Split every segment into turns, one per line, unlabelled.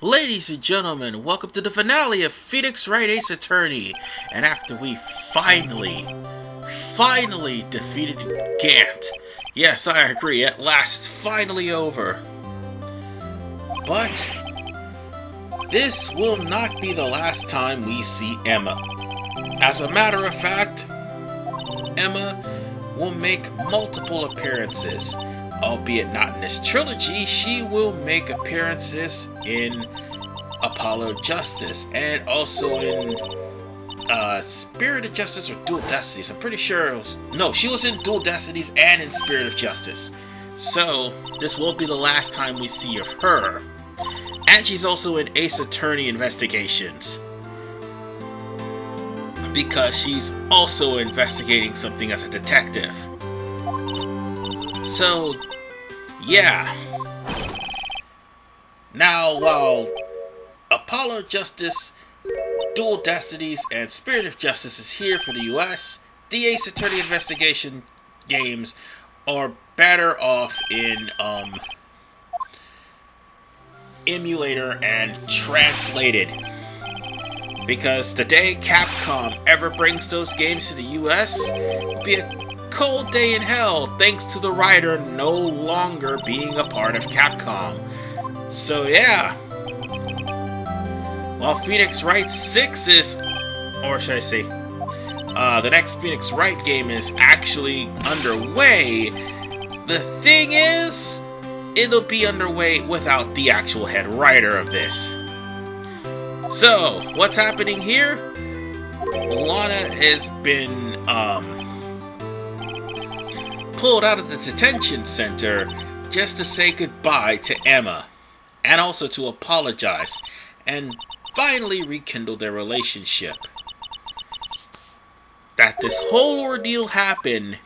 Ladies and gentlemen, welcome to the finale of Phoenix Wright Ace Attorney. And after we finally defeated Gant. Yes, I agree, at last it's finally over. But this will not be the last time we see Emma. As a matter of fact, Emma will make multiple appearances. Albeit not in this trilogy, she will make appearances in Apollo Justice and also in Spirit of Justice or Dual Destinies. I'm pretty sure it was... No, she was in Dual Destinies and in Spirit of Justice. So, this won't be the last time we see of her. And she's also in Ace Attorney Investigations. Because she's also investigating something as a detective. So, yeah. Now, while Apollo Justice, Dual Destinies, and Spirit of Justice is here for the US, the Ace Attorney Investigation games are better off in emulator and translated. Because the day Capcom ever brings those games to the US, it'll be a cold day in hell, thanks to the writer no longer being a part of Capcom. So yeah. While Phoenix Wright 6 is, or should I say, the next Phoenix Wright game is actually underway, the thing is, it'll be underway without the actual head writer of this. So, what's happening here? Lana has been, pulled out of the detention center just to say goodbye to Emma, and also to apologize, and finally rekindle their relationship. That this whole ordeal happened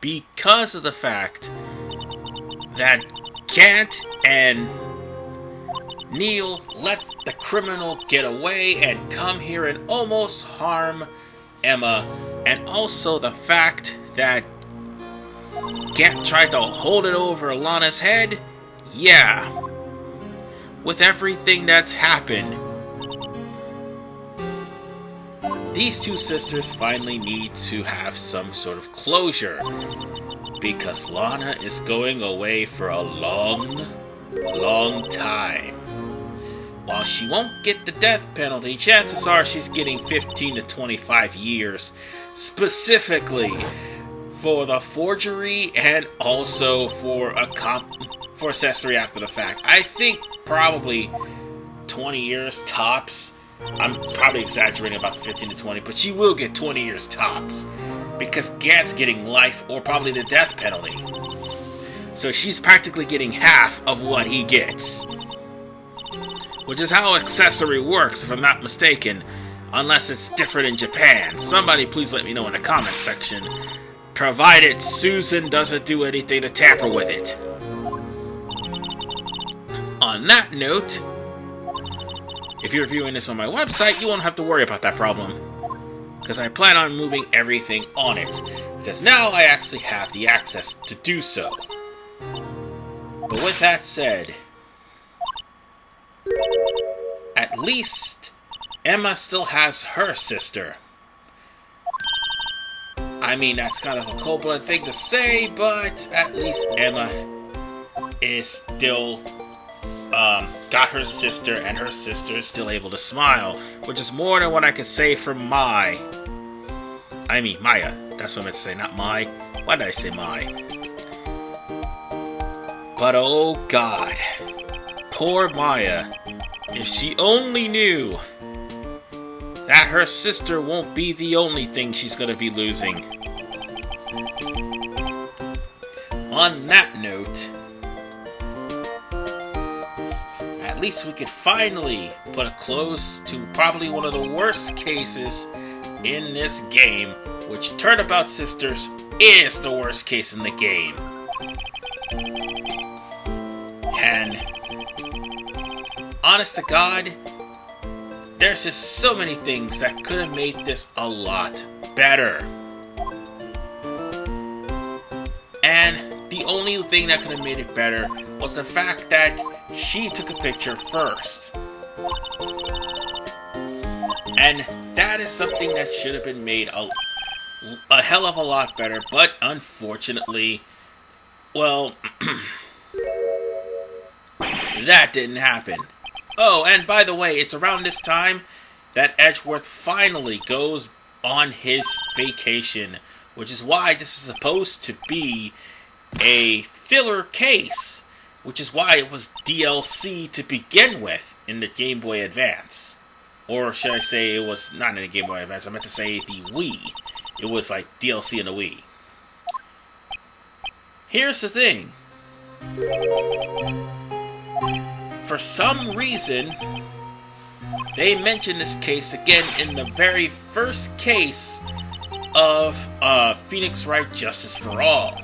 because of the fact that Gant and Neil let the criminal get away and come here and almost harm Emma, and also the fact that Gant tried to hold it over Lana's head. Yeah. With everything that's happened, these two sisters finally need to have some sort of closure. Because Lana is going away for a long time. While she won't get the death penalty, chances are she's getting 15 to 25 years. Specifically for the forgery and also for accessory after the fact. I think probably 20 years tops. I'm probably exaggerating about the 15 to 20, but she will get 20 years tops. Because Gant's getting life or probably the death penalty. So she's practically getting half of what he gets. Which is how accessory works, if I'm not mistaken. Unless it's different in Japan. Somebody please let me know in the comment section. Provided Susan doesn't do anything to tamper with it. On that note, if you're viewing this on my website, you won't have to worry about that problem. Because I plan on moving everything on it. Because now I actually have the access to do so. But with that said, at least Emma still has her sister. I mean, that's kind of a cold-blooded thing to say, but at least Emma is still got her sister, and her sister is still able to smile, which is more than what I could say for Maya. That's what I meant to say, not Mai. Why did I say Mai? But oh god, poor Maya. If she only knew that her sister won't be the only thing she's gonna be losing. On that note, at least we could finally put a close to probably one of the worst cases in this game, which Turnabout Sisters is the worst case in the game. And honest to God, there's just so many things that could have made this a lot better. And the only thing that could have made it better was the fact that she took a picture first. And that is something that should have been made a hell of a lot better, but unfortunately, well, that didn't happen. Oh, and by the way, it's around this time that Edgeworth finally goes on his vacation, which is why this is supposed to be a filler case, which is why it was DLC to begin with in the Game Boy Advance. Or should I say it was not in the Game Boy Advance, I meant to say the Wii. It was like DLC in the Wii. Here's the thing. For some reason, they mention this case again in the very first case of Phoenix Wright Justice for All.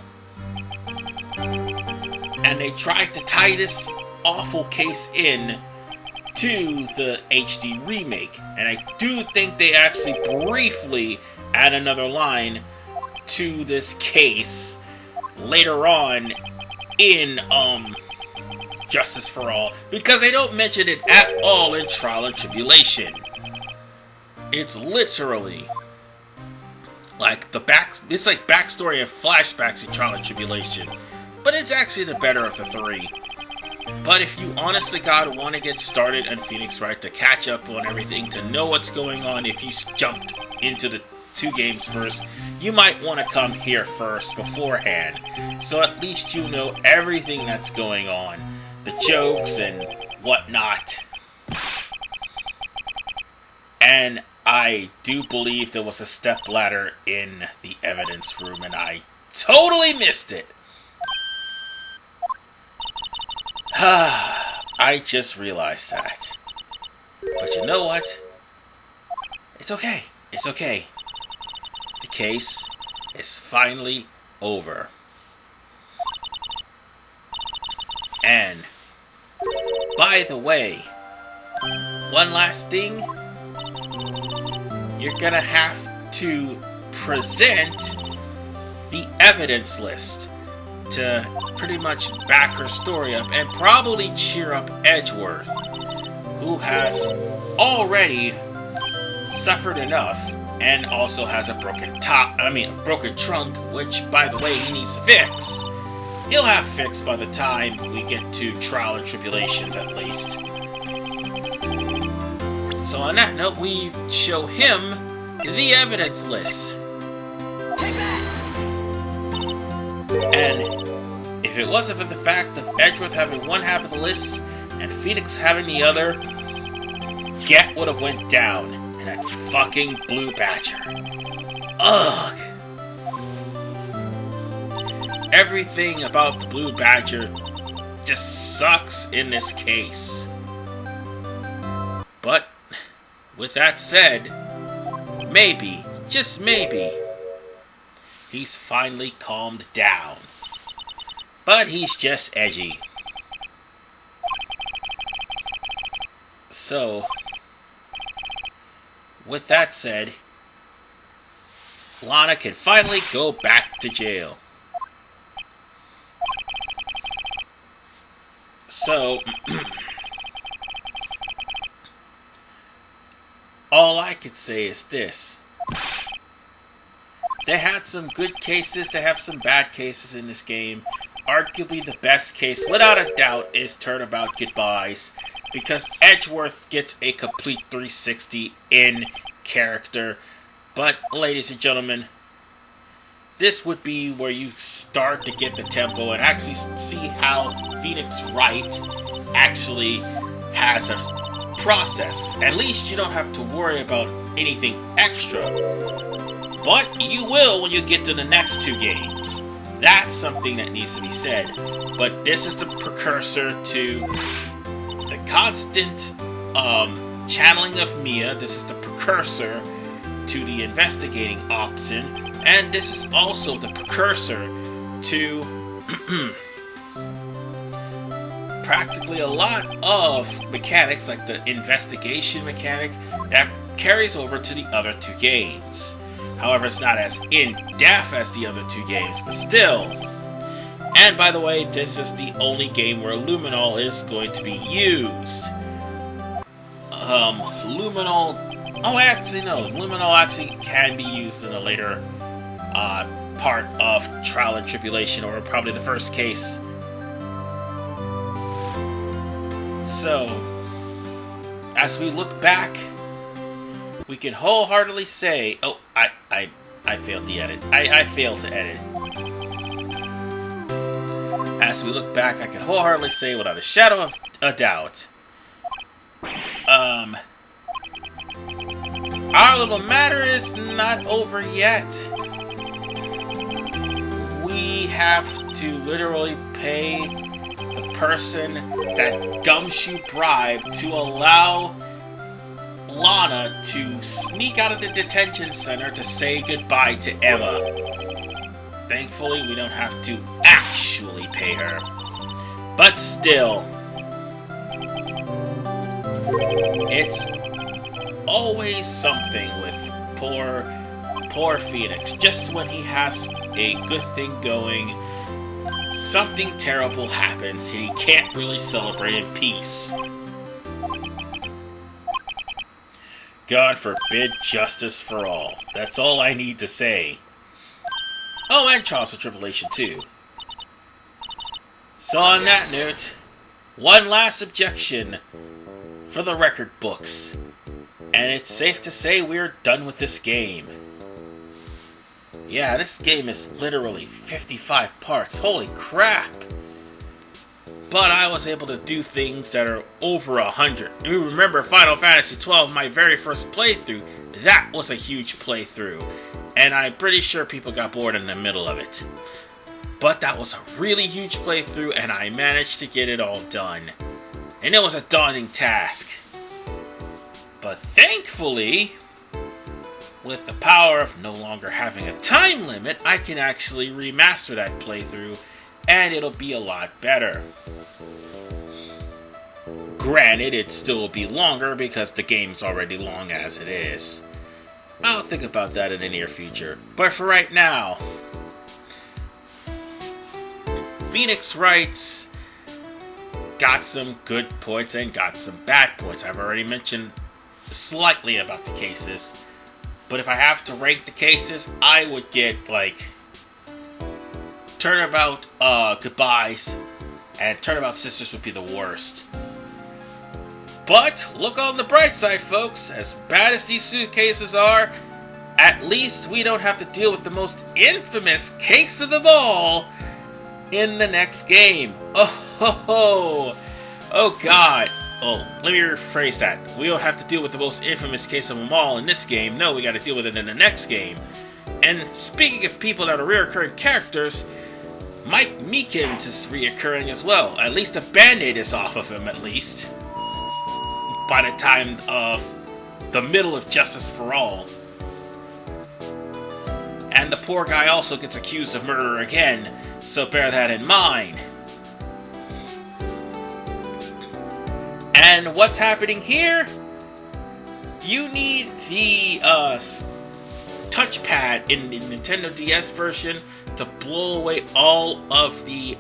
And they tried to tie this awful case in to the HD remake. And I do think they actually briefly add another line to this case later on in Justice for All, because they don't mention it at all in Trial and Tribulation. It's literally like it's like backstory and flashbacks in Trial and Tribulation, but it's actually the better of the three. But if you honest to God want to get started on Phoenix Wright, to catch up on everything, to know what's going on, if you jumped into the two games first, you might want to come here first beforehand, so at least you know everything that's going on, the jokes and whatnot. And I do believe there was a stepladder in the evidence room, and I totally missed it. I just realized that. But you know what? It's okay. It's okay. The case is finally over. And, by the way, one last thing. You're gonna have to present the evidence list to pretty much back her story up and probably cheer up Edgeworth, who has already suffered enough and also has a broken trunk, which, by the way, he needs to fix. He'll have fixed by the time we get to Trial and Tribulations, at least. So on that note, we show him the evidence list. And if it wasn't for the fact of Edgeworth having one half of the list and Phoenix having the other, Gant would have went down in that fucking Blue Badger. Ugh! Everything about the Blue Badger just sucks in this case. But, with that said, maybe, just maybe, he's finally calmed down. But he's just edgy. So, with that said, Lana can finally go back to jail. So, all I could say is this. They had some good cases, they have some bad cases in this game. Arguably the best case, without a doubt, is Turnabout Goodbyes, because Edgeworth gets a complete 360 in character. But, ladies and gentlemen, this would be where you start to get the tempo and actually see how Phoenix Wright actually has a process. At least you don't have to worry about anything extra. But you will when you get to the next two games. That's something that needs to be said. But this is the precursor to the constant channeling of Mia. This is the precursor to the investigating option. And this is also the precursor to practically a lot of mechanics, like the investigation mechanic, that carries over to the other two games. However, it's not as in-depth as the other two games, but still. And by the way, this is the only game where Luminol is going to be used. luminol. Oh, actually, no. Luminol actually can be used in a later part of Trial and Tribulation, or probably the first case. So, as we look back, we can wholeheartedly say, oh, I failed the edit. I failed to edit. As we look back, I can wholeheartedly say without a shadow of a doubt, our little matter is not over yet. We have to literally pay the person that Gumshoe bribed to allow Lana to sneak out of the detention center to say goodbye to Emma. Thankfully, we don't have to actually pay her. But still, it's always something with poor Phoenix. Just when he has a good thing going, something terrible happens and he can't really celebrate in peace. God forbid justice for all. That's all I need to say. Oh, and Trials of Tribulation too. So on that note, one last objection for the record books. And it's safe to say we're done with this game. Yeah, this game is literally 55 parts. Holy crap! But I was able to do things that are over 100. You remember Final Fantasy XII, my very first playthrough. That was a huge playthrough. And I'm pretty sure people got bored in the middle of it. But that was a really huge playthrough, and I managed to get it all done. And it was a daunting task. But thankfully, with the power of no longer having a time limit, I can actually remaster that playthrough, and it'll be a lot better. Granted, it'd still be longer because the game's already long as it is. I'll think about that in the near future. But for right now, Phoenix Wright's got some good points and got some bad points. I've already mentioned slightly about the cases. But if I have to rank the cases, I would get, like, Turnabout Goodbyes and Turnabout Sisters would be the worst. But look on the bright side, folks. As bad as these suitcases are, at least we don't have to deal with the most infamous case of them all in the next game. Oh ho ho! Oh god! Oh, let me rephrase that. We don't have to deal with the most infamous case of them all in this game. No, we got to deal with it in the next game. And speaking of people that are reoccurring characters, Mike Meekins is reoccurring as well. At least the band-aid is off of him, at least. By the time of the middle of Justice for All. And the poor guy also gets accused of murder again, so bear that in mind. And what's happening here? You need the touchpad in the Nintendo DS version to blow away all of the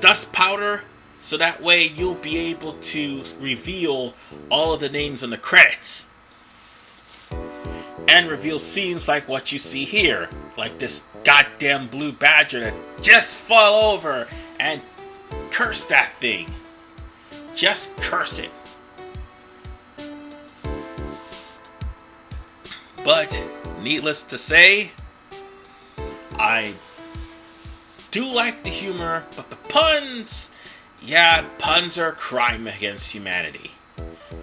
dust powder, so that way you'll be able to reveal all of the names in the credits. And reveal scenes like what you see here. Like this goddamn blue badger that just fell over and curse that thing. Just curse it. But, needless to say, I do like the humor, but the puns, yeah, puns are a crime against humanity.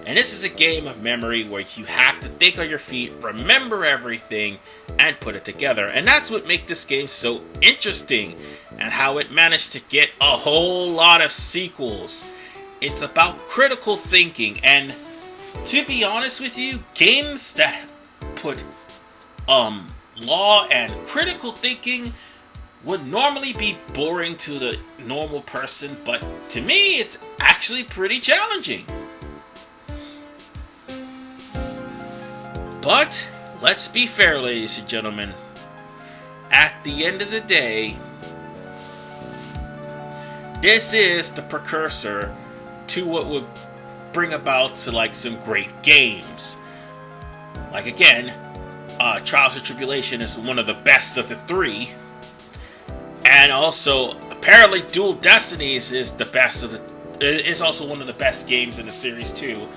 And this is a game of memory where you have to think on your feet, remember everything, and put it together. And that's what makes this game so interesting, and how it managed to get a whole lot of sequels. It's about critical thinking, and to be honest with you, games that put law and critical thinking would normally be boring to the normal person, but to me, it's actually pretty challenging. But, let's be fair, ladies and gentlemen. At the end of the day, this is the precursor to what would bring about to like some great games. Like again, Trials of Tribulation is one of the best of the three, and also apparently Dual Destinies is the best of the. Is also one of the best games in the series too.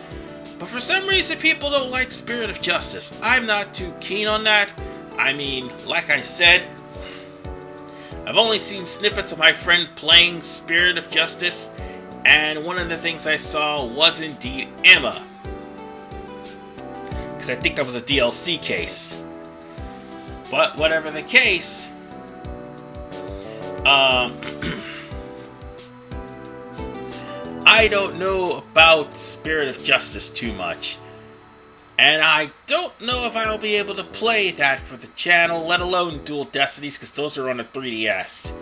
But for some reason, people don't like Spirit of Justice. I'm not too keen on that. I mean, like I said, I've only seen snippets of my friend playing Spirit of Justice, and one of the things I saw was indeed Emma. Because I think that was a DLC case. But whatever the case, I don't know about Spirit of Justice too much. And I don't know if I'll be able to play that for the channel, let alone Dual Destinies, because those are on a 3DS.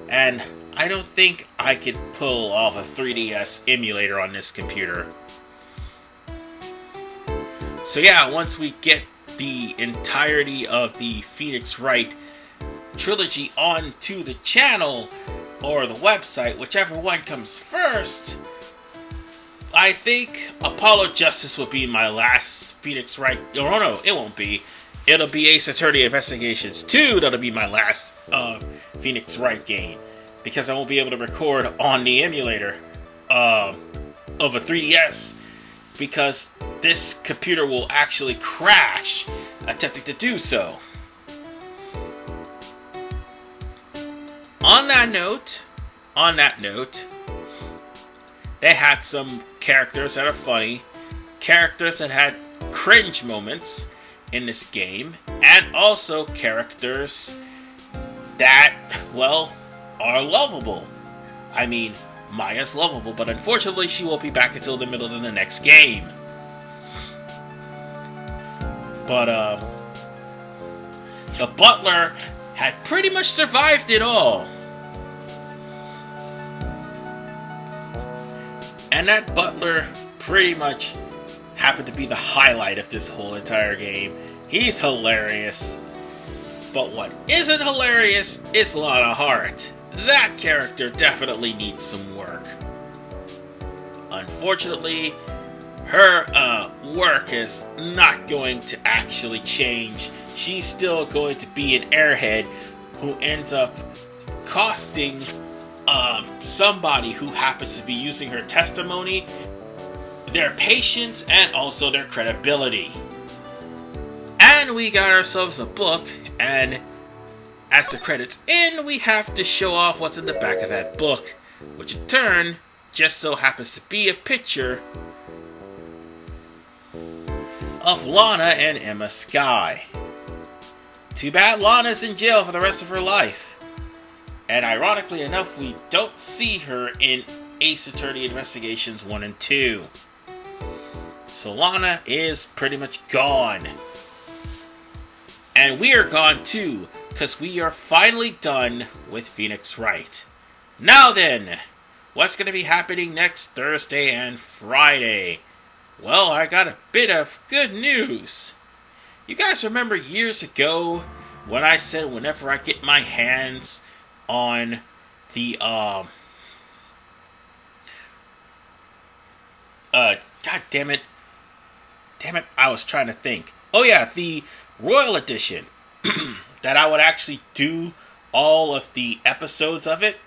And I don't think I could pull off a 3DS emulator on this computer. So yeah, once we get the entirety of the Phoenix Wright trilogy onto the channel, or the website, whichever one comes first, I think Apollo Justice will be my last Phoenix Wright. Oh no, it won't be. It'll be Ace Attorney Investigations 2 that'll be my last Phoenix Wright game. Because I won't be able to record on the emulator of a 3DS. Because this computer will actually crash attempting to do so. On that note, they had some characters that are funny, characters that had cringe moments in this game, and also characters that, well, are lovable. I mean, Maya's lovable, but unfortunately she won't be back until the middle of the next game. But, the butler had pretty much survived it all. And that butler pretty much happened to be the highlight of this whole entire game. He's hilarious. But what isn't hilarious is Lana Hart. That character definitely needs some work. Unfortunately, her work is not going to actually change. She's still going to be an airhead who ends up costing somebody who happens to be using her testimony their patience and also their credibility. And we got ourselves a book, and as the credits end, we have to show off what's in the back of that book, which in turn just so happens to be a picture of Lana and Emma Skye. Too bad Lana's in jail for the rest of her life. And ironically enough, we don't see her in Ace Attorney Investigations 1 and 2. So Lana is pretty much gone. And we are gone too, because we are finally done with Phoenix Wright. Now then, what's going to be happening next Thursday and Friday? Well, I got a bit of good news. You guys remember years ago when I said whenever I get my hands on the, God damn it, I was trying to think. Oh yeah, the Royal Edition, that I would actually do all of the episodes of it.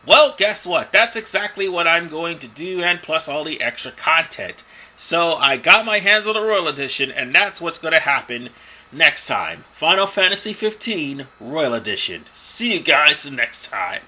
Well, guess what? That's exactly what I'm going to do, and plus all the extra content. So I got my hands on the Royal Edition, and that's what's going to happen next time. Final Fantasy XV Royal Edition. See you guys next time.